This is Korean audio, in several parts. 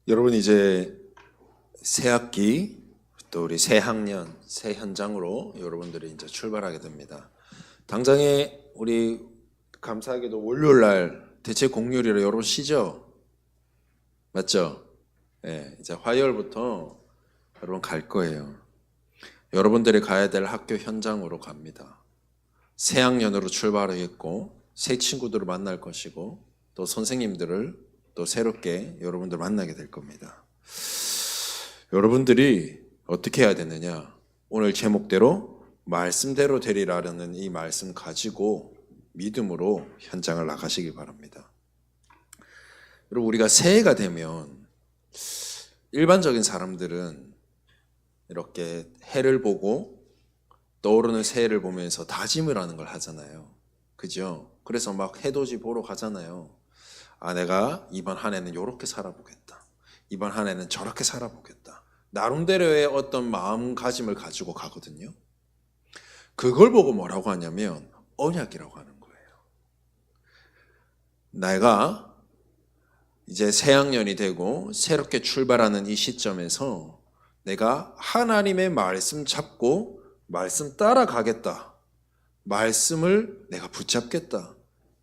여러분 이제 새 학기 또 우리 새 학년 새 현장으로 여러분들이 이제 출발하게 됩니다. 당장에 우리 감사하게도 월요일 날 대체 공휴일이라 여러분 쉬죠? 맞죠? 네, 이제 화요일부터 여러분 갈 거예요. 여러분들이 가야 될 학교 현장으로 갑니다. 새 학년으로 출발하겠고 새 친구들을 만날 것이고 또 선생님들을 또 새롭게 여러분들 만나게 될 겁니다. 여러분들이 어떻게 해야 되느냐? 오늘 제목대로 말씀대로 되리라는 이 말씀 가지고 믿음으로 현장을 나가시기 바랍니다. 여러분 우리가 새해가 되면 일반적인 사람들은 이렇게 해를 보고 떠오르는 새해를 보면서 다짐을 하는 걸 하잖아요. 그죠? 그래서 막 해돋이 보러 가잖아요. 아, 내가 이번 한 해는 이렇게 살아보겠다. 이번 한 해는 저렇게 살아보겠다. 나름대로의 어떤 마음가짐을 가지고 가거든요. 그걸 보고 뭐라고 하냐면 언약이라고 하는 거예요. 내가 이제 새 학년이 되고 새롭게 출발하는 이 시점에서 내가 하나님의 말씀 잡고 말씀 따라가겠다. 말씀을 내가 붙잡겠다.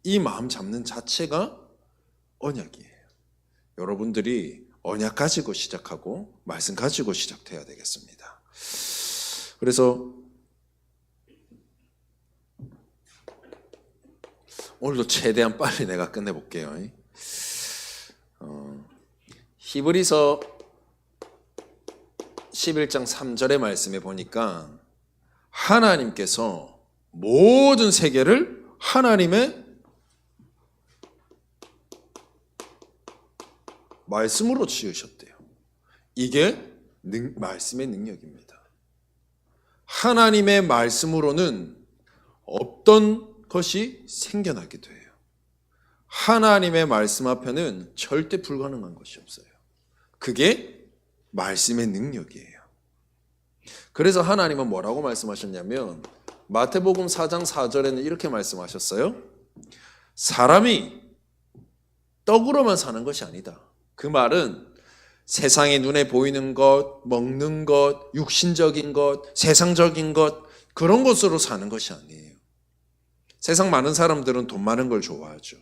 이 마음 잡는 자체가 언약이에요. 여러분들이 언약 가지고 시작하고 말씀 가지고 시작해야 되겠습니다. 그래서 오늘도 최대한 빨리 내가 끝내볼게요. 히브리서 11장 3절의 말씀에 보니까 하나님께서 모든 세계를 하나님의 말씀으로 지으셨대요. 이게 말씀의 능력입니다. 하나님의 말씀으로는 어떤 것이 생겨나기도 해요. 하나님의 말씀 앞에는 절대 불가능한 것이 없어요. 그게 말씀의 능력이에요. 그래서 하나님은 뭐라고 말씀하셨냐면 마태복음 4장 4절에는 이렇게 말씀하셨어요. 사람이 떡으로만 사는 것이 아니다. 그 말은 세상의 눈에 보이는 것, 먹는 것, 육신적인 것, 세상적인 것 그런 것으로 사는 것이 아니에요. 세상 많은 사람들은 돈 많은 걸 좋아하죠.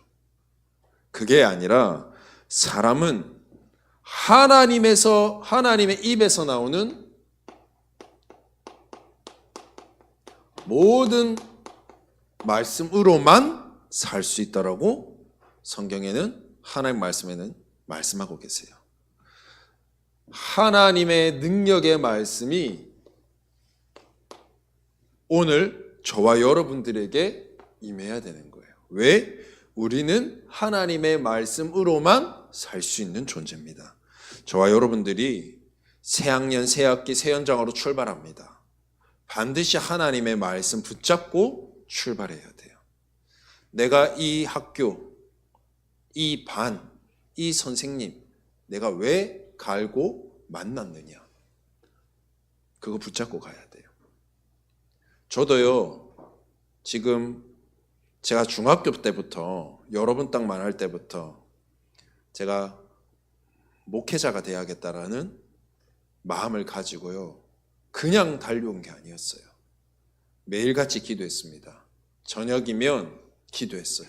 그게 아니라 사람은 하나님의 입에서 나오는 모든 말씀으로만 살 수 있다라고 성경에는 하나님 말씀에는 말씀하고 계세요. 하나님의 능력의 말씀이 오늘 저와 여러분들에게 임해야 되는 거예요. 왜? 우리는 하나님의 말씀으로만 살 수 있는 존재입니다. 저와 여러분들이 새 학년, 새 학기, 새 현장으로 출발합니다. 반드시 하나님의 말씀 붙잡고 출발해야 돼요. 내가 이 학교, 이 반, 이 선생님 내가 왜 갈고 만났느냐? 그거 붙잡고 가야 돼요. 저도요. 지금 제가 중학교 때부터 여러분 딱 만날 때부터 제가 목회자가 돼야겠다라는 마음을 가지고요. 그냥 달려온 게 아니었어요. 매일같이 기도했습니다. 저녁이면 기도했어요.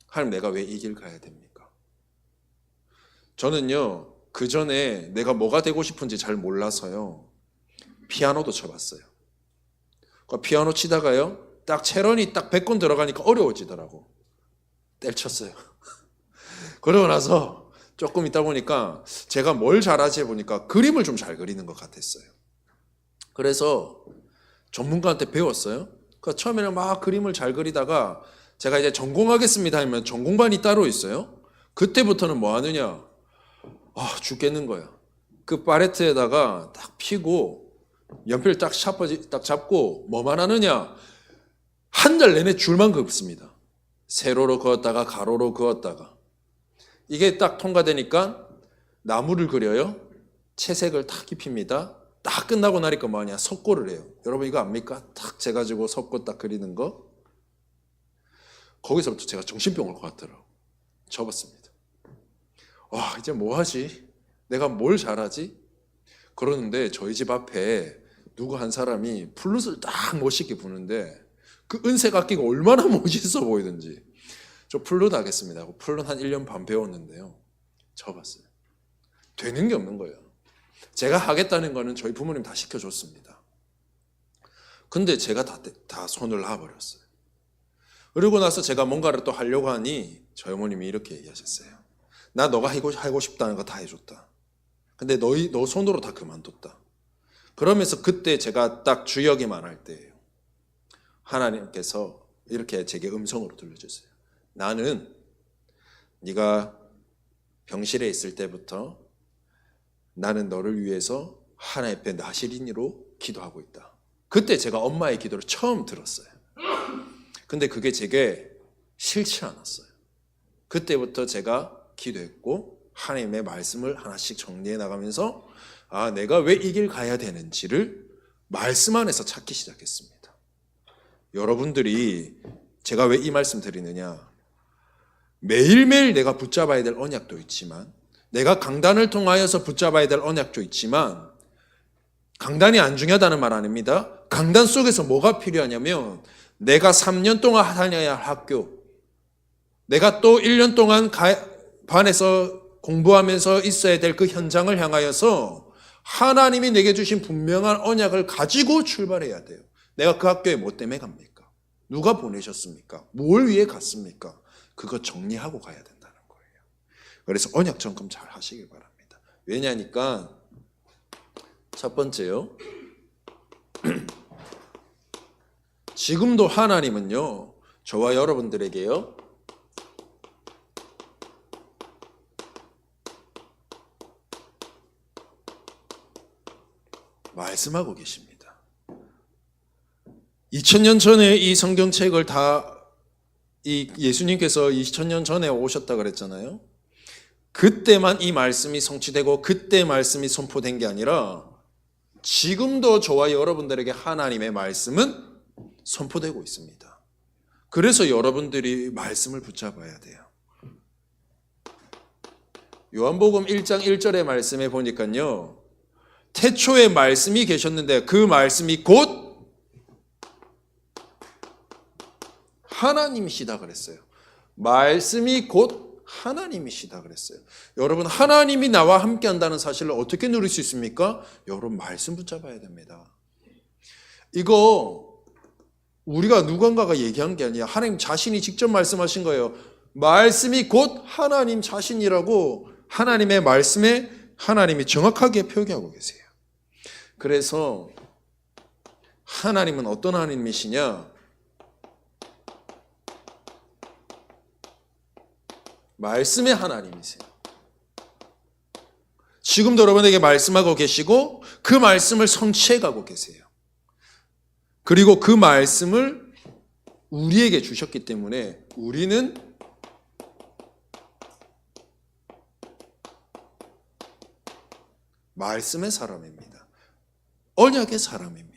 하나님 내가 왜 이 길 가야 됩니까? 저는요, 그 전에 내가 뭐가 되고 싶은지 잘 몰라서요, 피아노도 쳐봤어요. 피아노 치다가요, 딱 체론이 딱 100권 들어가니까 어려워지더라고. 때려쳤어요. 그러고 나서 조금 있다 보니까 제가 뭘 잘하지 보니까 그림을 좀 잘 그리는 것 같았어요. 그래서 전문가한테 배웠어요. 처음에는 막 그림을 잘 그리다가 제가 이제 전공하겠습니다 하면 전공반이 따로 있어요. 그때부터는 뭐 하느냐? 죽겠는 거야. 그 팔레트에다가 딱 피고 연필 딱 잡고 뭐만 하느냐? 한 달 내내 줄만 긋습니다. 세로로 그었다가 가로로 그었다가 이게 딱 통과되니까 나무를 그려요. 채색을 딱 입힙니다. 딱 끝나고 나니까 뭐하냐? 석고를 해요. 여러분 이거 압니까? 딱 재가지고 석고 딱 그리는 거. 거기서부터 제가 정신병 올 것 같더라고요. 접었습니다. 와, 이제 뭐 하지? 내가 뭘 잘하지? 그러는데 저희 집 앞에 누구 한 사람이 플룻을 딱 멋있게 부는데 그 은색 악기가 얼마나 멋있어 보이든지 저 플룻 하겠습니다 하고 플룻 한 1년 반 배웠는데요. 쳐봤어요. 되는 게 없는 거예요. 제가 하겠다는 거는 저희 부모님 다 시켜줬습니다. 근데 제가 다 손을 놔버렸어요. 그러고 나서 제가 뭔가를 또 하려고 하니 저희 어머님이 이렇게 얘기하셨어요. 나 너가 하고 싶다는 거 다 해줬다. 근데 너 손으로 다 그만뒀다. 그러면서 그때 제가 딱 주역이만 할 때예요. 하나님께서 이렇게 제게 음성으로 들려주세요. 나는 네가 병실에 있을 때부터 나는 너를 위해서 하나님 앞에 나시린이로 기도하고 있다. 그때 제가 엄마의 기도를 처음 들었어요. 근데 그게 제게 싫지 않았어요. 그때부터 제가 기도했고 하나님의 말씀을 하나씩 정리해 나가면서 내가 왜 이 길 가야 되는지를 말씀 안에서 찾기 시작했습니다. 여러분들이 제가 왜 이 말씀 드리느냐, 매일매일 내가 붙잡아야 될 언약도 있지만 내가 강단을 통하여서 붙잡아야 될 언약도 있지만 강단이 안 중요하다는 말 아닙니다. 강단 속에서 뭐가 필요하냐면 내가 3년 동안 다녀야 할 학교, 내가 또 1년 동안 반에서 공부하면서 있어야 될 그 현장을 향하여서 하나님이 내게 주신 분명한 언약을 가지고 출발해야 돼요. 내가 그 학교에 뭐 때문에 갑니까? 누가 보내셨습니까? 뭘 위해 갔습니까? 그거 정리하고 가야 된다는 거예요. 그래서 언약 점검 잘 하시길 바랍니다. 왜냐니까 첫 번째요. 지금도 하나님은요, 저와 여러분들에게요, 말씀하고 계십니다. 2000년 전에 이 성경책을 예수님께서 2000년 전에 오셨다 그랬잖아요. 그때만 이 말씀이 성취되고 그때 말씀이 선포된 게 아니라 지금도 저와 여러분들에게 하나님의 말씀은 선포되고 있습니다. 그래서 여러분들이 말씀을 붙잡아야 돼요. 요한복음 1장 1절의 말씀에 보니까요, 태초에 말씀이 계셨는데 그 말씀이 곧 하나님이시다 그랬어요. 말씀이 곧 하나님이시다 그랬어요. 여러분, 하나님이 나와 함께 한다는 사실을 어떻게 누릴 수 있습니까? 여러분, 말씀 붙잡아야 됩니다. 이거 우리가 누군가가 얘기한 게 아니라 하나님 자신이 직접 말씀하신 거예요. 말씀이 곧 하나님 자신이라고 하나님의 말씀에 하나님이 정확하게 표기하고 계세요. 그래서 하나님은 어떤 하나님이시냐? 말씀의 하나님이세요. 지금도 여러분에게 말씀하고 계시고 그 말씀을 성취해 가고 계세요. 그리고 그 말씀을 우리에게 주셨기 때문에 우리는 말씀의 사람입니다. 언약의 사람입니다.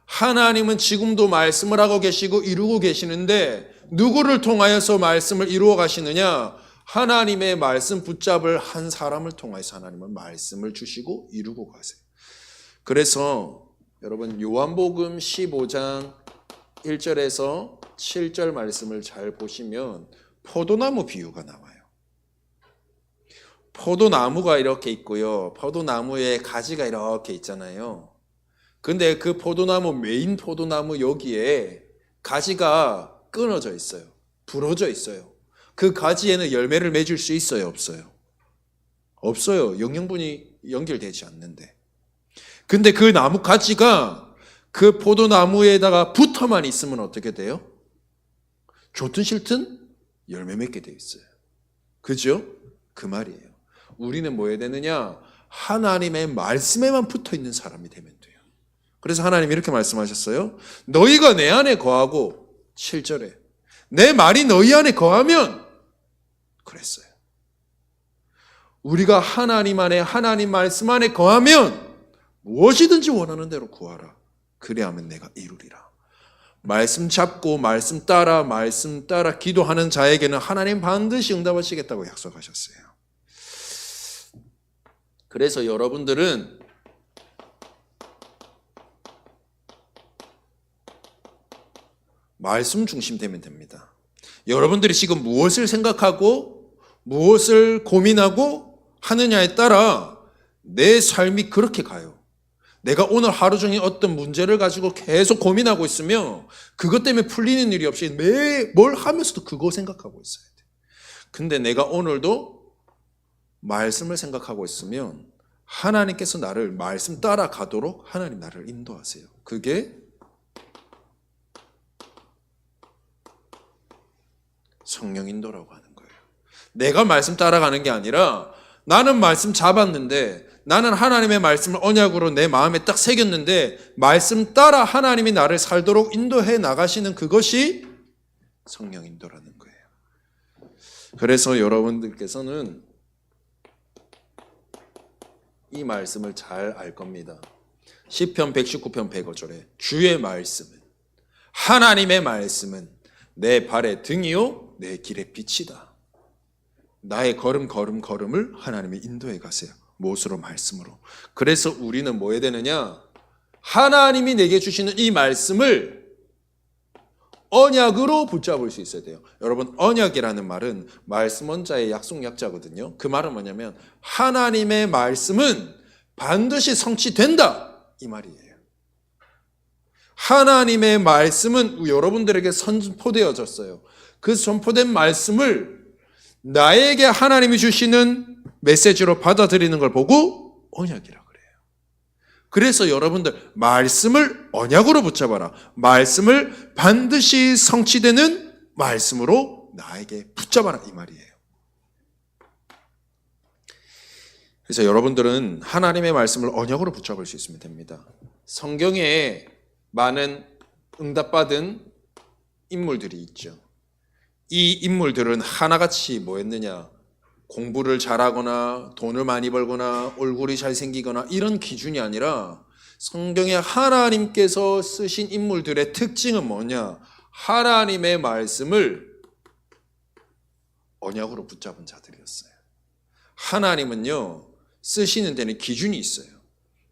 하나님은 지금도 말씀을 하고 계시고 이루고 계시는데 누구를 통하여서 말씀을 이루어 가시느냐? 하나님의 말씀 붙잡을 한 사람을 통해서 하나님은 말씀을 주시고 이루고 가세요. 그래서 여러분, 요한복음 15장 1절에서 7절 말씀을 잘 보시면 포도나무 비유가 나와요. 포도나무가 이렇게 있고요. 포도나무에 가지가 이렇게 있잖아요. 근데 그 포도나무, 메인 포도나무 여기에 가지가 끊어져 있어요. 부러져 있어요. 그 가지에는 열매를 맺을 수 있어요? 없어요? 없어요. 영양분이 연결되지 않는데. 근데 그 나무 가지가 그 포도나무에다가 붙어만 있으면 어떻게 돼요? 좋든 싫든 열매 맺게 돼 있어요. 그죠? 그 말이에요. 우리는 뭐 해야 되느냐? 하나님의 말씀에만 붙어 있는 사람이 되면 돼요. 그래서 하나님이 이렇게 말씀하셨어요. 너희가 내 안에 거하고, 7절에 내 말이 너희 안에 거하면, 그랬어요. 우리가 하나님 안에, 하나님 말씀 안에 거하면 무엇이든지 원하는 대로 구하라. 그래야면 내가 이루리라. 말씀 잡고 말씀 따라 기도하는 자에게는 하나님 반드시 응답하시겠다고 약속하셨어요. 그래서 여러분들은 말씀 중심 되면 됩니다. 여러분들이 지금 무엇을 생각하고 무엇을 고민하고 하느냐에 따라 내 삶이 그렇게 가요. 내가 오늘 하루 종일 어떤 문제를 가지고 계속 고민하고 있으면 그것 때문에 풀리는 일이 없이 매 뭘 하면서도 그거 생각하고 있어야 돼. 근데 내가 오늘도 말씀을 생각하고 있으면 하나님께서 나를 말씀 따라가도록 하나님 나를 인도하세요. 그게 성령 인도라고 하는 거예요. 내가 말씀 따라가는 게 아니라 나는 말씀 잡았는데 나는 하나님의 말씀을 언약으로 내 마음에 딱 새겼는데 말씀 따라 하나님이 나를 살도록 인도해 나가시는 그것이 성령 인도라는 거예요. 그래서 여러분들께서는 이 말씀을 잘 알 겁니다. 시편 119편 105절에 주의 말씀은 하나님의 말씀은 내 발의 등이요 내 길의 빛이다. 나의 걸음을 하나님이 인도해 가세요. 무엇으로? 말씀으로. 그래서 우리는 뭐 해야 되느냐? 하나님이 내게 주시는 이 말씀을 언약으로 붙잡을 수 있어야 돼요. 여러분, 언약이라는 말은 말씀 원자의 약속 약자거든요. 그 말은 뭐냐면 하나님의 말씀은 반드시 성취된다 이 말이에요. 하나님의 말씀은 여러분들에게 선포되어졌어요. 그 선포된 말씀을 나에게 하나님이 주시는 메시지로 받아들이는 걸 보고 언약이라 그래요. 그래서 여러분들 말씀을 언약으로 붙잡아라. 말씀을 반드시 성취되는 말씀으로 나에게 붙잡아라 이 말이에요. 그래서 여러분들은 하나님의 말씀을 언약으로 붙잡을 수 있으면 됩니다. 성경에 많은 응답받은 인물들이 있죠. 이 인물들은 하나같이 뭐 했느냐? 공부를 잘하거나 돈을 많이 벌거나 얼굴이 잘생기거나 이런 기준이 아니라 성경에 하나님께서 쓰신 인물들의 특징은 뭐냐? 하나님의 말씀을 언약으로 붙잡은 자들이었어요. 하나님은요, 쓰시는 데는 기준이 있어요.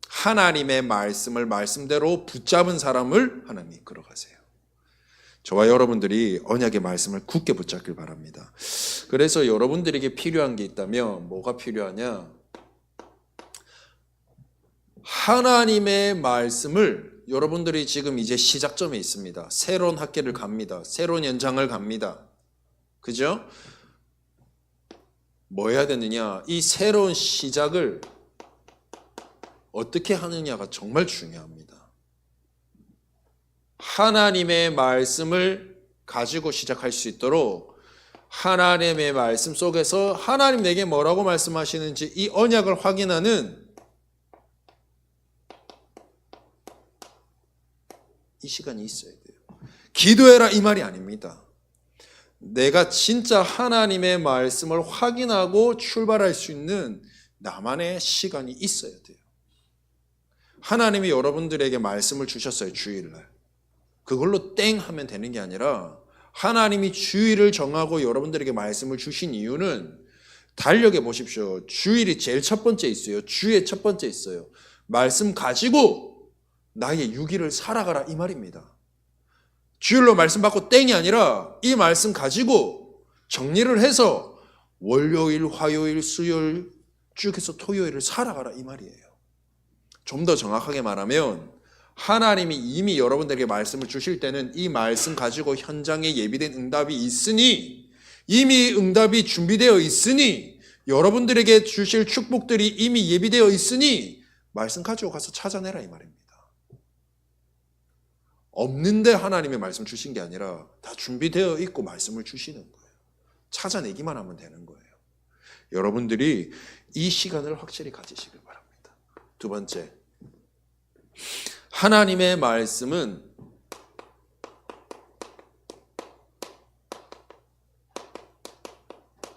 하나님의 말씀을 말씀대로 붙잡은 사람을 하나님이 이끌어가세요. 저와 여러분들이 언약의 말씀을 굳게 붙잡길 바랍니다. 그래서 여러분들에게 필요한 게 있다면 뭐가 필요하냐? 하나님의 말씀을 여러분들이 지금 이제 시작점에 있습니다. 새로운 학기를 갑니다. 새로운 연장을 갑니다. 그죠? 뭐 해야 되느냐? 이 새로운 시작을 어떻게 하느냐가 정말 중요합니다. 하나님의 말씀을 가지고 시작할 수 있도록 하나님의 말씀 속에서 하나님 내게 뭐라고 말씀하시는지 이 언약을 확인하는 이 시간이 있어야 돼요. 기도해라 이 말이 아닙니다. 내가 진짜 하나님의 말씀을 확인하고 출발할 수 있는 나만의 시간이 있어야 돼요. 하나님이 여러분들에게 말씀을 주셨어요. 주일날. 그걸로 땡 하면 되는 게 아니라 하나님이 주일을 정하고 여러분들에게 말씀을 주신 이유는 달력에 보십시오. 주일이 제일 첫 번째 있어요. 주의 첫 번째 있어요. 말씀 가지고 나의 6일을 살아가라 이 말입니다. 주일로 말씀 받고 땡이 아니라 이 말씀 가지고 정리를 해서 월요일, 화요일, 수요일 쭉 해서 토요일을 살아가라 이 말이에요. 좀 더 정확하게 말하면 하나님이 이미 여러분들에게 말씀을 주실 때는 이 말씀 가지고 현장에 예비된 응답이 있으니 이미 응답이 준비되어 있으니 여러분들에게 주실 축복들이 이미 예비되어 있으니 말씀 가지고 가서 찾아내라 이 말입니다. 없는데 하나님의 말씀 주신 게 아니라 다 준비되어 있고 말씀을 주시는 거예요. 찾아내기만 하면 되는 거예요. 여러분들이 이 시간을 확실히 가지시길 바랍니다. 두 번째, 하나님의 말씀은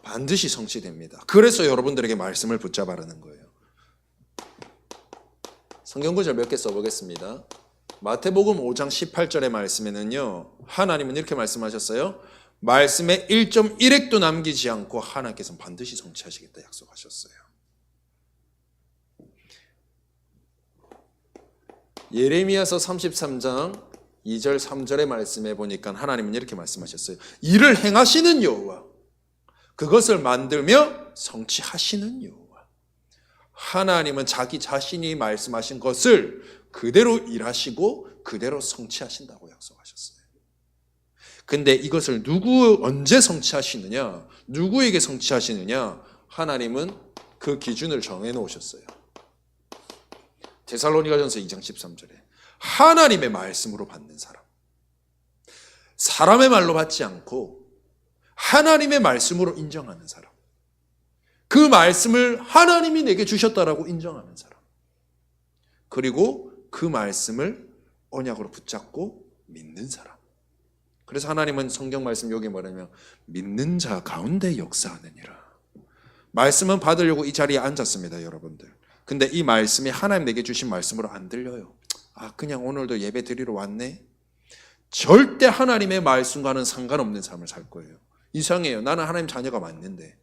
반드시 성취됩니다. 그래서 여러분들에게 말씀을 붙잡아라는 거예요. 성경 구절 몇 개 써보겠습니다. 마태복음 5장 18절의 말씀에는요, 하나님은 이렇게 말씀하셨어요. 말씀에 1.1획도 남기지 않고 하나님께서는 반드시 성취하시겠다 약속하셨어요. 예레미야서 33장 2절 3절의 말씀에 보니까 하나님은 이렇게 말씀하셨어요. 이를 행하시는 여호와, 그것을 만들며 성취하시는 여호와. 하나님은 자기 자신이 말씀하신 것을 그대로 일하시고 그대로 성취하신다고 약속하셨어요. 근데 이것을 언제 성취하시느냐, 누구에게 성취하시느냐, 하나님은 그 기준을 정해 놓으셨어요. 데살로니가전서 2장 13절에 하나님의 말씀으로 받는 사람, 사람의 말로 받지 않고 하나님의 말씀으로 인정하는 사람, 그 말씀을 하나님이 내게 주셨다라고 인정하는 사람, 그리고 그 말씀을 언약으로 붙잡고 믿는 사람. 그래서 하나님은 성경 말씀 여기 뭐냐면 믿는 자 가운데 역사하느니라. 말씀은 받으려고 이 자리에 앉았습니다, 여러분들. 근데 이 말씀이 하나님 내게 주신 말씀으로 안 들려요. 아, 그냥 오늘도 예배 드리러 왔네? 절대 하나님의 말씀과는 상관없는 삶을 살 거예요. 이상해요. 나는 하나님 자녀가 맞는데,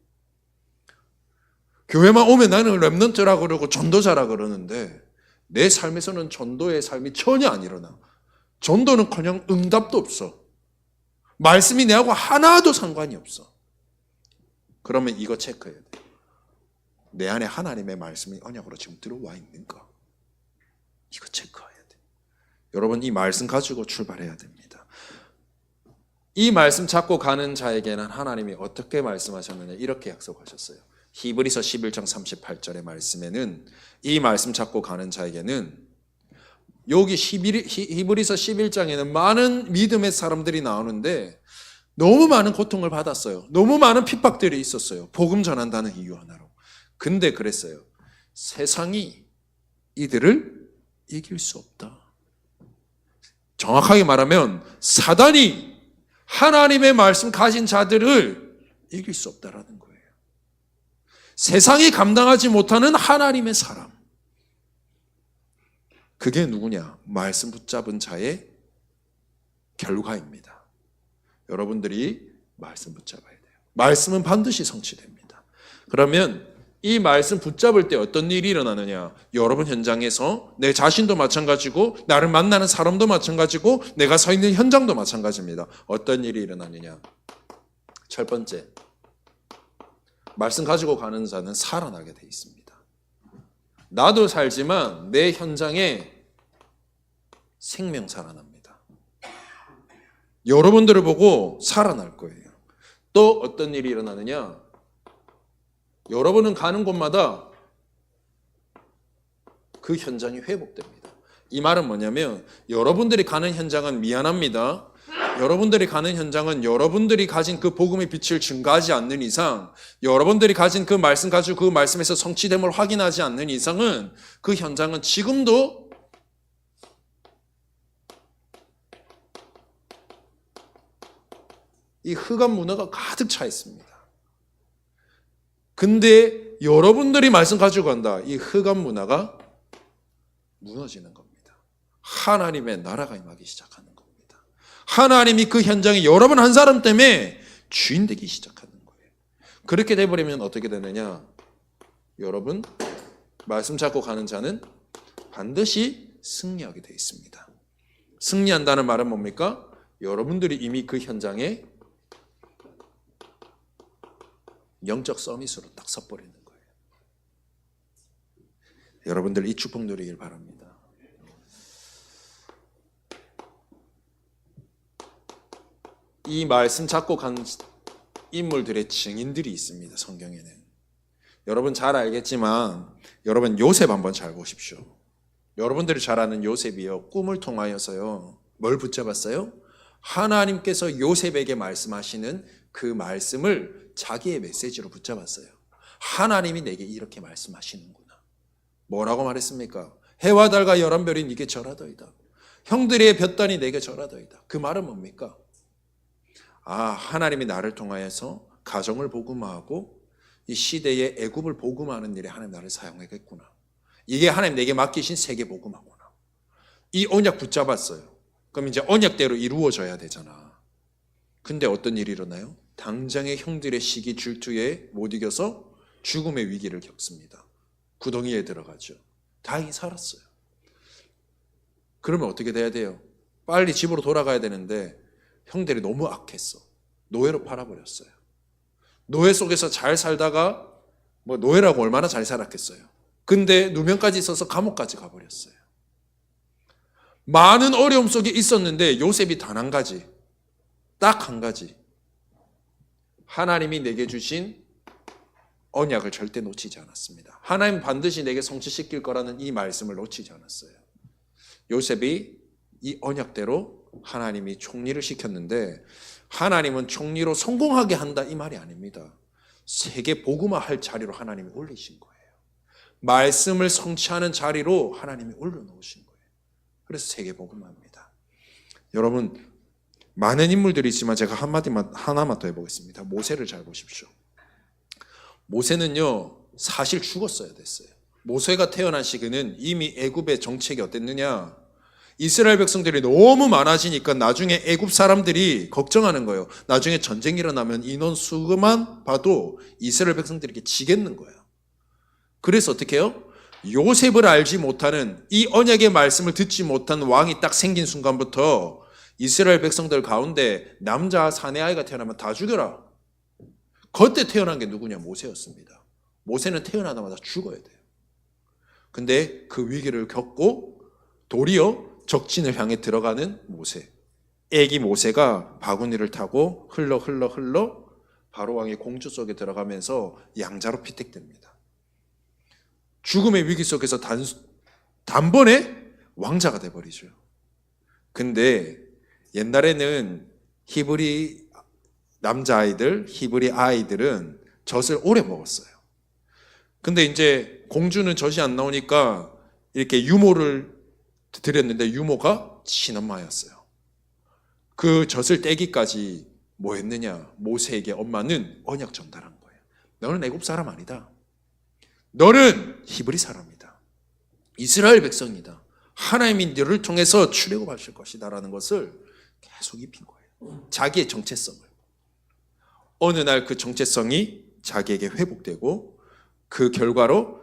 교회만 오면 나는 렘넌트라 그러고 전도자라 그러는데 내 삶에서는 전도의 삶이 전혀 안 일어나. 전도는커녕 응답도 없어. 말씀이 내하고 하나도 상관이 없어. 그러면 이거 체크해야 돼. 내 안에 하나님의 말씀이 언약으로 지금 들어와 있는가? 이거 체크해야 돼. 여러분, 이 말씀 가지고 출발해야 됩니다. 이 말씀 잡고 가는 자에게는 하나님이 어떻게 말씀하셨느냐, 이렇게 약속하셨어요. 히브리서 11장 38절의 말씀에는 이 말씀 잡고 가는 자에게는, 여기 히브리서 11장에는 많은 믿음의 사람들이 나오는데 너무 많은 고통을 받았어요. 너무 많은 핍박들이 있었어요. 복음 전한다는 이유 하나로. 근데 그랬어요. 세상이 이들을 이길 수 없다. 정확하게 말하면 사단이 하나님의 말씀 가진 자들을 이길 수 없다라는 거예요. 세상이 감당하지 못하는 하나님의 사람. 그게 누구냐? 말씀 붙잡은 자의 결과입니다. 여러분들이 말씀 붙잡아야 돼요. 말씀은 반드시 성취됩니다. 그러면 이 말씀 붙잡을 때 어떤 일이 일어나느냐? 여러분 현장에서 내 자신도 마찬가지고 나를 만나는 사람도 마찬가지고 내가 서 있는 현장도 마찬가지입니다. 어떤 일이 일어나느냐? 첫 번째, 말씀 가지고 가는 자는 살아나게 돼 있습니다. 나도 살지만 내 현장에 생명 살아납니다. 여러분들을 보고 살아날 거예요. 또 어떤 일이 일어나느냐? 여러분은 가는 곳마다 그 현장이 회복됩니다. 이 말은 뭐냐면 여러분들이 가는 현장은 미안합니다. 여러분들이 가는 현장은 여러분들이 가진 그 복음의 빛을 증가하지 않는 이상, 여러분들이 가진 그 말씀 가지고 그 말씀에서 성취됨을 확인하지 않는 이상은 그 현장은 지금도 이 흑암 문화가 가득 차 있습니다. 근데 여러분들이 말씀 가지고 간다. 이 흑암 문화가 무너지는 겁니다. 하나님의 나라가 임하기 시작하는 겁니다. 하나님이 그 현장에 여러분 한 사람 때문에 주인 되기 시작하는 거예요. 그렇게 돼버리면 어떻게 되느냐? 여러분, 말씀 잡고 가는 자는 반드시 승리하게 돼 있습니다. 승리한다는 말은 뭡니까? 여러분들이 이미 그 현장에 영적 서밋으로 딱 서버리는 거예요. 여러분들 이 축복 누리길 바랍니다. 이 말씀 잡고 간 인물들의 증인들이 있습니다. 성경에는. 여러분 잘 알겠지만 여러분 요셉 한번 잘 보십시오. 여러분들이 잘 아는 요셉이요, 꿈을 통하여서요 뭘 붙잡았어요? 하나님께서 요셉에게 말씀하시는 그 말씀을 자기의 메시지로 붙잡았어요. 하나님이 내게 이렇게 말씀하시는구나. 뭐라고 말했습니까? 해와 달과 열한 별이 네게 절하더이다. 형들의 볕단이 내게 절하더이다. 그 말은 뭡니까? 아, 하나님이 나를 통하여서 가정을 복음화하고 이 시대의 애굽을 복음화하는 일에 하나님 나를 사용하겠구나. 이게 하나님 내게 맡기신 세계 복음화구나. 이 언약 붙잡았어요. 그럼 이제 언약대로 이루어져야 되잖아. 근데 어떤 일이 일어나요? 당장의 형들의 시기 질투에 못 이겨서 죽음의 위기를 겪습니다. 구덩이에 들어가죠. 다행히 살았어요. 그러면 어떻게 돼야 돼요? 빨리 집으로 돌아가야 되는데 형들이 너무 악했어. 노예로 팔아버렸어요. 노예 속에서 잘 살다가 뭐 노예라고 얼마나 잘 살았겠어요. 근데 누명까지 있어서 감옥까지 가버렸어요. 많은 어려움 속에 있었는데 요셉이 단 한 가지, 딱 한 가지, 하나님이 내게 주신 언약을 절대 놓치지 않았습니다. 하나님 반드시 내게 성취시킬 거라는 이 말씀을 놓치지 않았어요. 요셉이 이 언약대로 하나님이 총리를 시켰는데, 하나님은 총리로 성공하게 한다 이 말이 아닙니다. 세계 복음화할 자리로 하나님이 올리신 거예요. 말씀을 성취하는 자리로 하나님이 올려놓으신 거예요. 그래서 세계 복음화입니다. 여러분, 많은 인물들이 있지만 제가 하나만 더 해보겠습니다. 모세를 잘 보십시오. 모세는요, 사실 죽었어야 됐어요. 모세가 태어난 시기는 이미 애굽의 정책이 어땠느냐? 이스라엘 백성들이 너무 많아지니까 나중에 애굽 사람들이 걱정하는 거예요. 나중에 전쟁이 일어나면 인원 수만 봐도 이스라엘 백성들에게 지겠는 거예요. 그래서 어떻게 해요? 요셉을 알지 못하는, 이 언약의 말씀을 듣지 못한 왕이 딱 생긴 순간부터 이스라엘 백성들 가운데 남자 사내 아이가 태어나면 다 죽여라. 그때 태어난 게 누구냐? 모세였습니다. 모세는 태어나자마자 죽어야 돼요. 근데 그 위기를 겪고 도리어 적진을 향해 들어가는 모세. 애기 모세가 바구니를 타고 흘러 바로왕의 공주 속에 들어가면서 양자로 피택됩니다. 죽음의 위기 속에서 단번에 왕자가 돼버리죠. 근데 옛날에는 히브리 남자아이들, 히브리 아이들은 젖을 오래 먹었어요. 근데 이제 공주는 젖이 안 나오니까 이렇게 유모를 드렸는데 유모가 친엄마였어요. 그 젖을 떼기까지 뭐 했느냐? 모세에게 엄마는 언약 전달한 거예요. 너는 애굽 사람 아니다. 너는 히브리 사람이다. 이스라엘 백성이다. 하나님이 너를 통해서 출애굽하실 것이다 라는 것을 계속 입힌 거예요. 자기의 정체성을. 어느 날 그 정체성이 자기에게 회복되고 그 결과로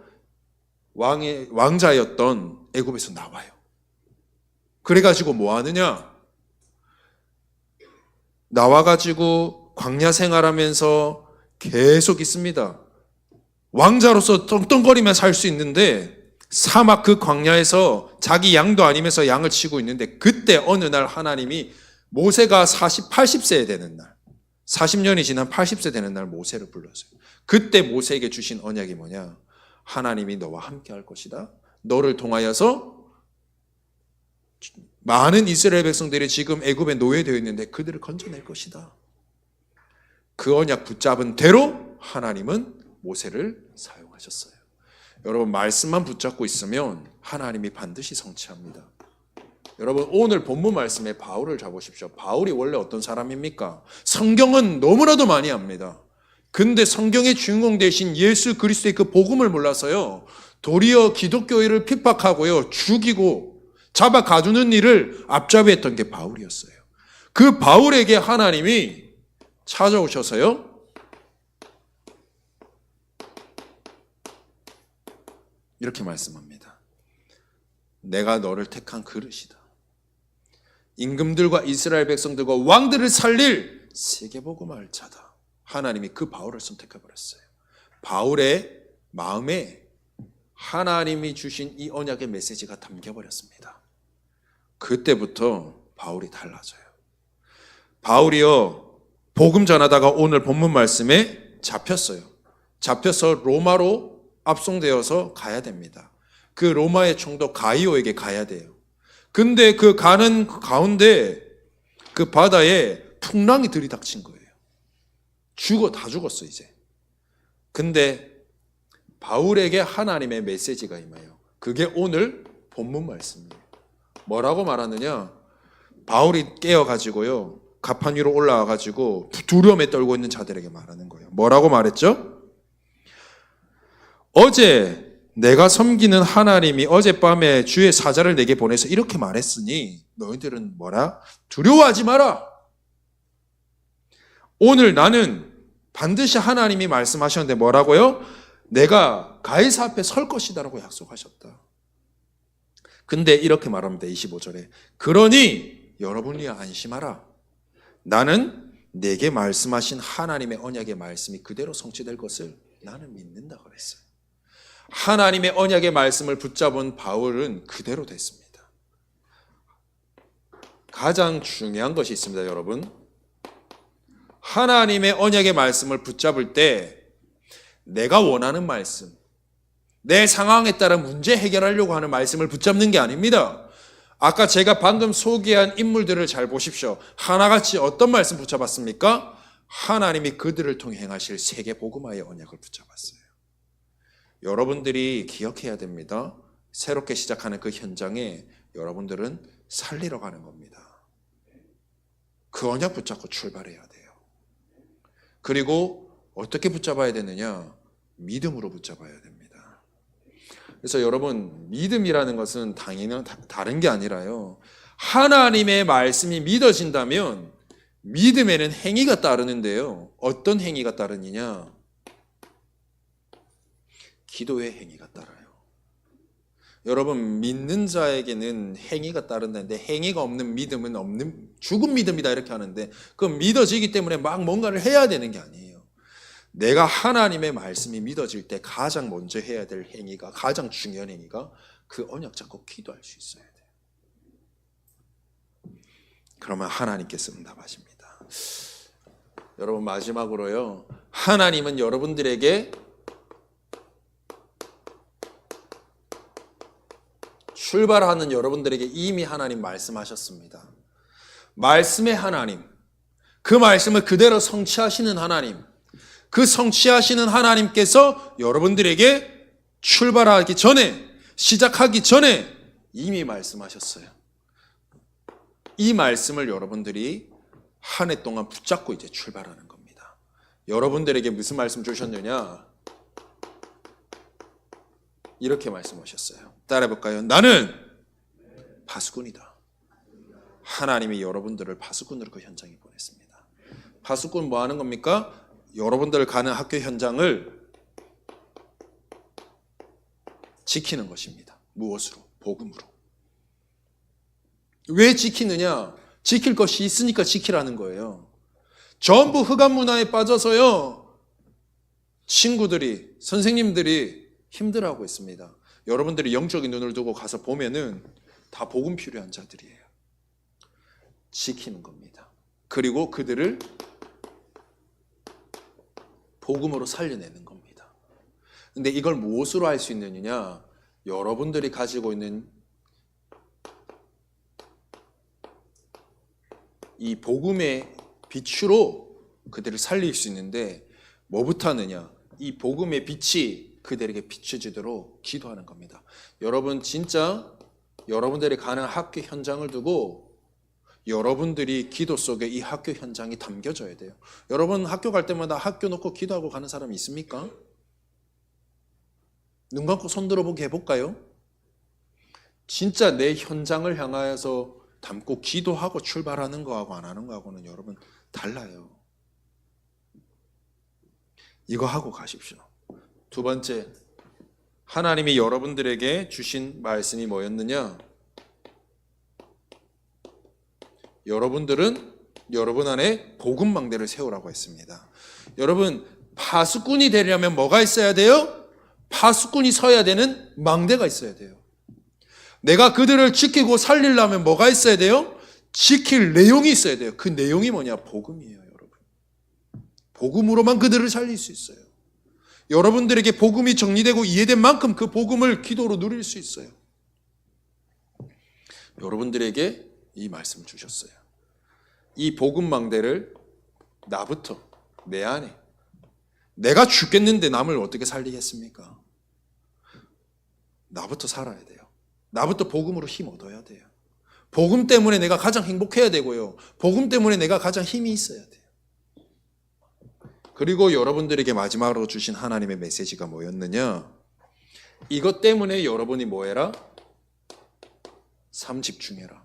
왕자였던 애굽에서 나와요. 그래가지고 뭐 하느냐? 나와가지고 광야 생활하면서 계속 있습니다. 왕자로서 떵떵거리며 살 수 있는데 사막 그 광야에서 자기 양도 아니면서 양을 치고 있는데, 그때 어느 날 하나님이 모세가 80세에 되는 날, 40년이 지난 80세 되는 날 모세를 불렀어요. 그때 모세에게 주신 언약이 뭐냐? 하나님이 너와 함께 할 것이다. 너를 통하여서 많은 이스라엘 백성들이 지금 애굽에 노예되어 있는데 그들을 건져낼 것이다. 그 언약 붙잡은 대로 하나님은 모세를 사용하셨어요. 여러분, 말씀만 붙잡고 있으면 하나님이 반드시 성취합니다. 여러분, 오늘 본문 말씀에 바울을 잡으십시오. 바울이 원래 어떤 사람입니까? 성경은 너무나도 많이 압니다. 근데 성경의 주인공 되신 예수 그리스도의 그 복음을 몰라서요, 도리어 기독교회를 핍박하고요, 죽이고 잡아 가두는 일을 앞잡이했던 게 바울이었어요. 그 바울에게 하나님이 찾아오셔서요, 이렇게 말씀합니다. 내가 너를 택한 그릇이다. 임금들과 이스라엘 백성들과 왕들을 살릴 세계복음할 자다. 하나님이 그 바울을 선택해버렸어요. 바울의 마음에 하나님이 주신 이 언약의 메시지가 담겨버렸습니다. 그때부터 바울이 달라져요. 바울이요, 복음 전하다가 오늘 본문 말씀에 잡혔어요. 잡혀서 로마로 압송되어서 가야 됩니다. 그 로마의 총독 가이오에게 가야 돼요. 근데 그 가는 가운데 그 바다에 풍랑이 들이닥친 거예요. 다 죽었어 이제. 근데 바울에게 하나님의 메시지가 임해요. 그게 오늘 본문 말씀이에요. 뭐라고 말하느냐? 바울이 깨어가지고요, 가판 위로 올라와가지고 두려움에 떨고 있는 자들에게 말하는 거예요. 뭐라고 말했죠? 어제 내가 섬기는 하나님이 어젯밤에 주의 사자를 내게 보내서 이렇게 말했으니 너희들은 뭐라? 두려워하지 마라. 오늘 나는 반드시 하나님이 말씀하셨는데 뭐라고요? 내가 가이사 앞에 설 것이다라고 약속하셨다. 근데 이렇게 말합니다. 25절에. 그러니 여러분이 안심하라. 나는 내게 말씀하신 하나님의 언약의 말씀이 그대로 성취될 것을 나는 믿는다 그랬어요. 하나님의 언약의 말씀을 붙잡은 바울은 그대로 됐습니다. 가장 중요한 것이 있습니다, 여러분. 하나님의 언약의 말씀을 붙잡을 때 내가 원하는 말씀, 내 상황에 따라 문제 해결하려고 하는 말씀을 붙잡는 게 아닙니다. 아까 제가 방금 소개한 인물들을 잘 보십시오. 하나같이 어떤 말씀 붙잡았습니까? 하나님이 그들을 통해 행하실 세계 복음화의 언약을 붙잡았어요. 여러분들이 기억해야 됩니다. 새롭게 시작하는 그 현장에 여러분들은 살리러 가는 겁니다. 그 언약 붙잡고 출발해야 돼요. 그리고 어떻게 붙잡아야 되느냐? 믿음으로 붙잡아야 됩니다. 그래서 여러분, 믿음이라는 것은 당연히 다른 게 아니라요. 하나님의 말씀이 믿어진다면 믿음에는 행위가 따르는데요. 어떤 행위가 따르느냐? 기도의 행위가 따라요. 여러분, 믿는 자에게는 행위가 따른다는데 행위가 없는 믿음은 없는 죽은 믿음이다 이렇게 하는데 그건 믿어지기 때문에 막 뭔가를 해야 되는 게 아니에요. 내가 하나님의 말씀이 믿어질 때 가장 먼저 해야 될 행위가, 가장 중요한 행위가 그 언약 잡고 기도할 수 있어야 돼요. 그러면 하나님께서 응답하십니다. 여러분, 마지막으로요. 하나님은 여러분들에게 출발하는 여러분들에게 이미 하나님 말씀하셨습니다. 말씀의 하나님, 그 말씀을 그대로 성취하시는 하나님, 그 성취하시는 하나님께서 여러분들에게 출발하기 전에, 시작하기 전에 이미 말씀하셨어요. 이 말씀을 여러분들이 한 해 동안 붙잡고 이제 출발하는 겁니다. 여러분들에게 무슨 말씀 주셨느냐? 이렇게 말씀하셨어요. 따라해볼까요? 나는 파수꾼이다. 하나님이 여러분들을 파수꾼으로 그 현장에 보냈습니다. 파수꾼 뭐 하는 겁니까? 여러분들 가는 학교 현장을 지키는 것입니다. 무엇으로? 복음으로. 왜 지키느냐? 지킬 것이 있으니까 지키라는 거예요. 전부 흑암 문화에 빠져서요. 친구들이, 선생님들이 힘들어하고 있습니다. 여러분들이 영적인 눈을 두고 가서 보면은 다 복음 필요한 자들이에요. 지키는 겁니다. 그리고 그들을 복음으로 살려내는 겁니다. 근데 이걸 무엇으로 할 수 있느냐? 여러분들이 가지고 있는 이 복음의 빛으로 그들을 살릴 수 있는데 뭐부터 하느냐? 이 복음의 빛이 그들에게 비춰지도록 기도하는 겁니다. 여러분, 진짜 여러분들이 가는 학교 현장을 두고 여러분들이 기도 속에 이 학교 현장이 담겨져야 돼요. 여러분, 학교 갈 때마다 학교 놓고 기도하고 가는 사람이 있습니까? 눈 감고 손 들어보게 해볼까요? 진짜 내 현장을 향하여서 담고 기도하고 출발하는 거하고 안 하는 거하고는 여러분 달라요. 이거 하고 가십시오. 두 번째, 하나님이 여러분들에게 주신 말씀이 뭐였느냐? 여러분들은 여러분 안에 복음 망대를 세우라고 했습니다. 여러분, 파수꾼이 되려면 뭐가 있어야 돼요? 파수꾼이 서야 되는 망대가 있어야 돼요. 내가 그들을 지키고 살리려면 뭐가 있어야 돼요? 지킬 내용이 있어야 돼요. 그 내용이 뭐냐? 복음이에요, 여러분. 복음으로만 그들을 살릴 수 있어요. 여러분들에게 복음이 정리되고 이해된 만큼 그 복음을 기도로 누릴 수 있어요. 여러분들에게 이 말씀을 주셨어요. 이 복음 망대를 나부터, 내 안에, 내가 죽겠는데 남을 어떻게 살리겠습니까? 나부터 살아야 돼요. 나부터 복음으로 힘 얻어야 돼요. 복음 때문에 내가 가장 행복해야 되고요. 복음 때문에 내가 가장 힘이 있어야 돼요. 그리고 여러분들에게 마지막으로 주신 하나님의 메시지가 뭐였느냐? 이것 때문에 여러분이 뭐 해라? 삶 집중해라.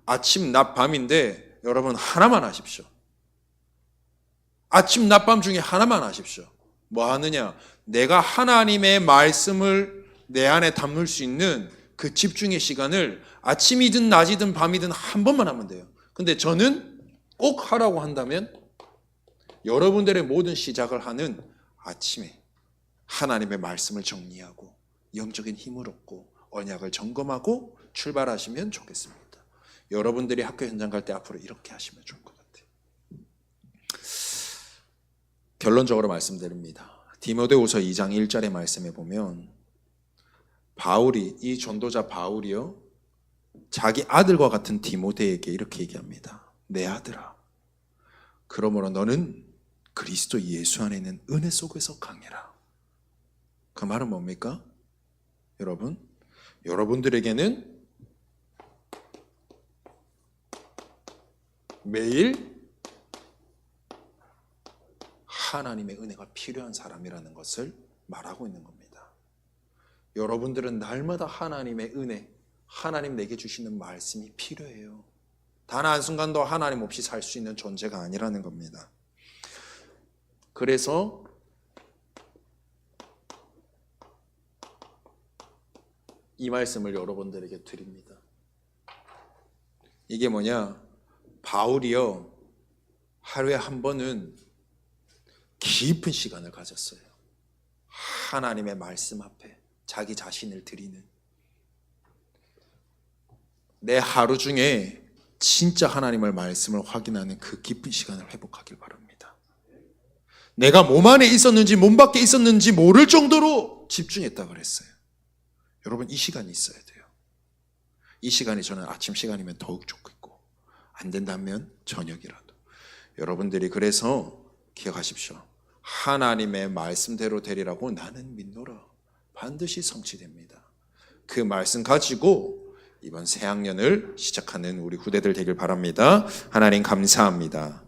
아침, 낮, 밤인데 여러분 하나만 하십시오. 아침, 낮, 밤 중에 하나만 하십시오. 뭐 하느냐? 내가 하나님의 말씀을 내 안에 담을 수 있는 그 집중의 시간을 아침이든 낮이든 밤이든 한 번만 하면 돼요. 근데 저는 꼭 하라고 한다면 여러분들의 모든 시작을 하는 아침에 하나님의 말씀을 정리하고 영적인 힘을 얻고 언약을 점검하고 출발하시면 좋겠습니다. 여러분들이 학교 현장 갈 때 앞으로 이렇게 하시면 좋을 것 같아요. 결론적으로 말씀드립니다. 디모데후서 2장 1절의 말씀에 보면 바울이, 이 전도자 바울이요, 자기 아들과 같은 디모데에게 이렇게 얘기합니다. 내 아들아, 그러므로 너는 그리스도 예수 안에 있는 은혜 속에서 강해라. 그 말은 뭡니까? 여러분들에게는 매일 하나님의 은혜가 필요한 사람이라는 것을 말하고 있는 겁니다. 여러분들은 날마다 하나님의 은혜, 하나님 내게 주시는 말씀이 필요해요. 단 한순간도 하나님 없이 살 수 있는 존재가 아니라는 겁니다. 그래서 이 말씀을 여러분들에게 드립니다. 이게 뭐냐? 바울이요, 하루에 한 번은 깊은 시간을 가졌어요. 하나님의 말씀 앞에 자기 자신을 드리는, 내 하루 중에 진짜 하나님의 말씀을 확인하는 그 깊은 시간을 회복하길 바랍니다. 내가 몸 안에 있었는지 몸 밖에 있었는지 모를 정도로 집중했다고 그랬어요. 여러분, 이 시간이 있어야 돼요. 이 시간이 저는 아침 시간이면 더욱 좋겠고, 안 된다면 저녁이라도. 여러분들이 그래서 기억하십시오. 하나님의 말씀대로 되리라고 나는 믿노라. 반드시 성취됩니다. 그 말씀 가지고 이번 새학년을 시작하는 우리 후대들 되길 바랍니다. 하나님 감사합니다.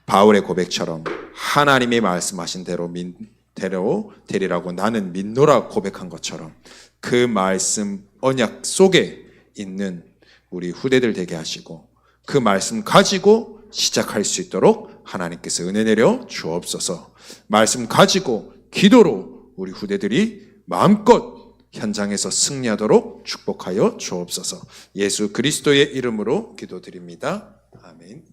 바울의 고백처럼 하나님이 말씀하신 대로 되리라고 나는 믿노라 고백한 것처럼 그 말씀 언약 속에 있는 우리 후대들 되게 하시고 그 말씀 가지고 시작할 수 있도록 하나님께서 은혜 내려 주옵소서. 말씀 가지고 기도로 우리 후대들이 마음껏 현장에서 승리하도록 축복하여 주옵소서. 예수 그리스도의 이름으로 기도드립니다. 아멘.